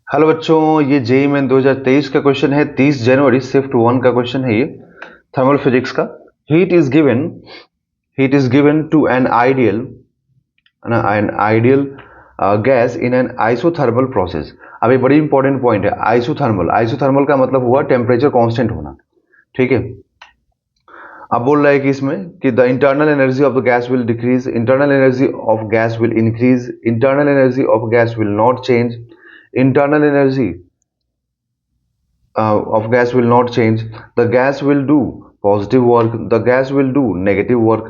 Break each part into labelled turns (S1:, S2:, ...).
S1: Hello बच्चों, ये JEE main 2023 का क्वेश्चन है। 30 जनवरी शिफ्ट 1 का क्वेश्चन है ये थर्मल फिजिक्स का। Heat is given heat is given to an ideal gas in an isothermal process. अब ये बड़ी इंपॉर्टेंट पॉइंट है। आइसोथर्मल आइसोथर्मल का मतलब हुआ टेम्परेचर कांस्टेंट होना। ठीक है। अब बोल रहा है कि इसमें कि the internal energy of the gas will decrease, internal energy of gas will increase, internal energy of gas will not change, internal energy of gas will not change, the gas will do positive work, the gas will do negative work।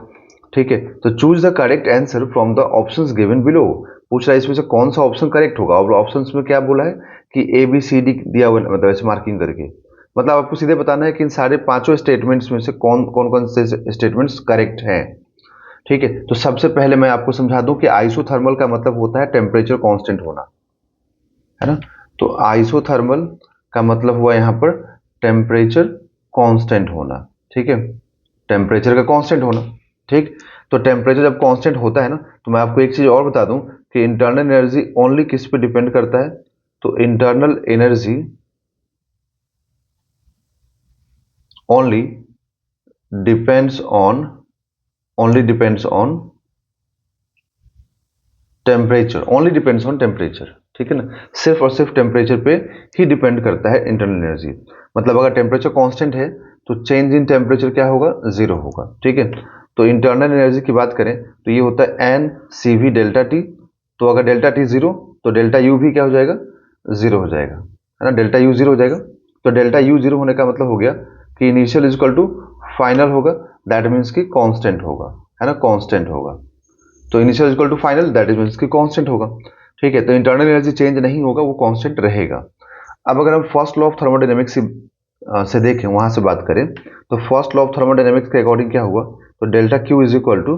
S1: ठीक है, तो choose the correct answer from the options given below. पूछ रहा है इसमें से कौन सा ऑप्शन करेक्ट होगा। और ऑप्शंस में क्या बोला है कि ए बी सी डी दिया हुआ, मतलब ऐसे मार्किंग करके। मतलब आपको सीधे बताना है कि इन सारे पांचों स्टेटमेंट्स में से कौन कौन कौन से स्टेटमेंट्स करेक्ट हैं। ठीक है, तो सबसे पहले मैं आपको समझा दूं कि आइसोथर्मल का मतलब होता है टेम्परेचर कांस्टेंट होना, है ना। तो आइसोथर्मल का मतलब हुआ यहां पर टेम्परेचर कांस्टेंट होना। ठीक है, टेम्परेचर का कांस्टेंट होना। ठीक, तो टेम्परेचर जब कांस्टेंट होता है ना, तो मैं आपको एक चीज और बता दूं कि इंटरनल एनर्जी ओनली किस पे डिपेंड करता है। तो internal energy only depends on temperature, only depends on temperature. ठीक है ना, सिर्फ और सिर्फ टेम्परेचर पे ही डिपेंड करता है इंटरनल एनर्जी। मतलब अगर टेम्परेचर कांस्टेंट है तो चेंज इन टेम्परेचर क्या होगा, जीरो होगा। ठीक है, तो इंटरनल एनर्जी की बात करें तो ये होता है n C V delta T. तो अगर डेल्टा टी जीरो तो डेल्टा यू भी क्या हो जाएगा, जीरो हो जाएगा, है ना। डेल्टा यू जीरो हो जाएगा। तो डेल्टा यू जीरो होने का मतलब हो गया कि initial is equal to final होगा। दैट मीन्स कि कांस्टेंट होगा, है ना, कांस्टेंट होगा। तो initial equal to final that is means कि कांस्टेंट होगा। ठीक है, तो इंटरनल एनर्जी चेंज नहीं होगा, वो कांस्टेंट रहेगा। अब अगर हम फर्स्ट लॉ ऑफ थर्मोडायनेमिक्स से देखें, वहां से बात करें, तो फर्स्ट लॉ ऑफ थर्मोडायनेमिक्स के अकॉर्डिंग क्या हुआ, तो delta Q is equal to,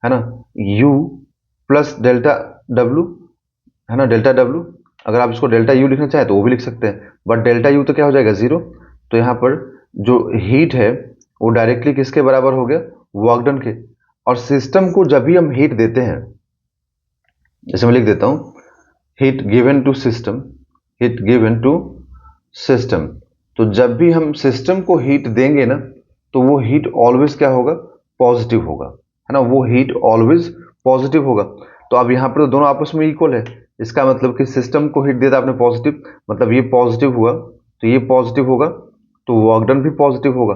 S1: है ना, यू प्लस डेल्टा डब्ल्यू, है ना, डेल्टा डब्ल्यू। अगर आप इसको डेल्टा यू लिखना चाहें तो वो भी लिख सकते हैं, बट डेल्टा यू तो क्या हो जाएगा, जीरो। तो यहाँ पर जो हीट है वो डायरेक्टली किसके बराबर हो गया, वर्क डन के। और सिस्टम को जब भी हम हीट देते हैं, जैसे मैं लिख देता हूं, heat given to system, heat given to system. तो जब भी हम सिस्टम को हीट देंगे ना, तो वो हीट ऑलवेज क्या होगा, पॉजिटिव होगा, है ना, वो हीट ऑलवेज पॉजिटिव होगा। तो अब यहाँ पर तो दोनों आपस में इक्वल है। इसका मतलब कि सिस्टम को हीट दिया था आपने पॉजिटिव, मतलब ये पॉजिटिव हुआ तो ये पॉजिटिव होगा, तो वर्क डन भी पॉजिटिव होगा।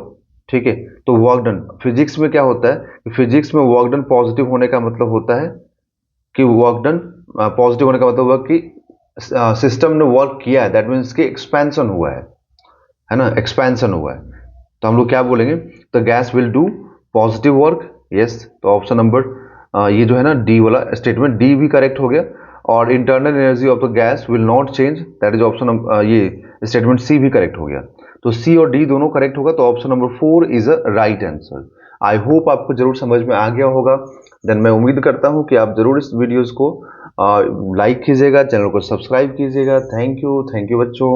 S1: ठीक है, तो वर्क डन फिजिक्स में क्या होता है, फिजिक्स में वर्क डन पॉजिटिव होने का मतलब होता है कि वर्क डन पॉजिटिव होने का मतलब हुआ कि सिस्टम ने वर्क किया है, दैट मीन्स कि एक्सपेंशन हुआ है ना, एक्सपेंशन हुआ है। तो हम लोग क्या बोलेंगे, the gas will do positive work. Yes, तो ऑप्शन नंबर ये जो है ना, डी वाला स्टेटमेंट, डी भी करेक्ट हो गया। और internal energy of the gas will not change, that is option, ये स्टेटमेंट सी भी करेक्ट हो गया। तो सी और डी दोनों करेक्ट होगा, तो option number 4 is a right answer. I hope आपको जरूर समझ में आ गया होगा। देन मैं उम्मीद करता हूं कि आप जरूर इस वीडियोस को लाइक कीजिएगा, चैनल को सब्सक्राइब कीजिएगा। थैंक यू बच्चों।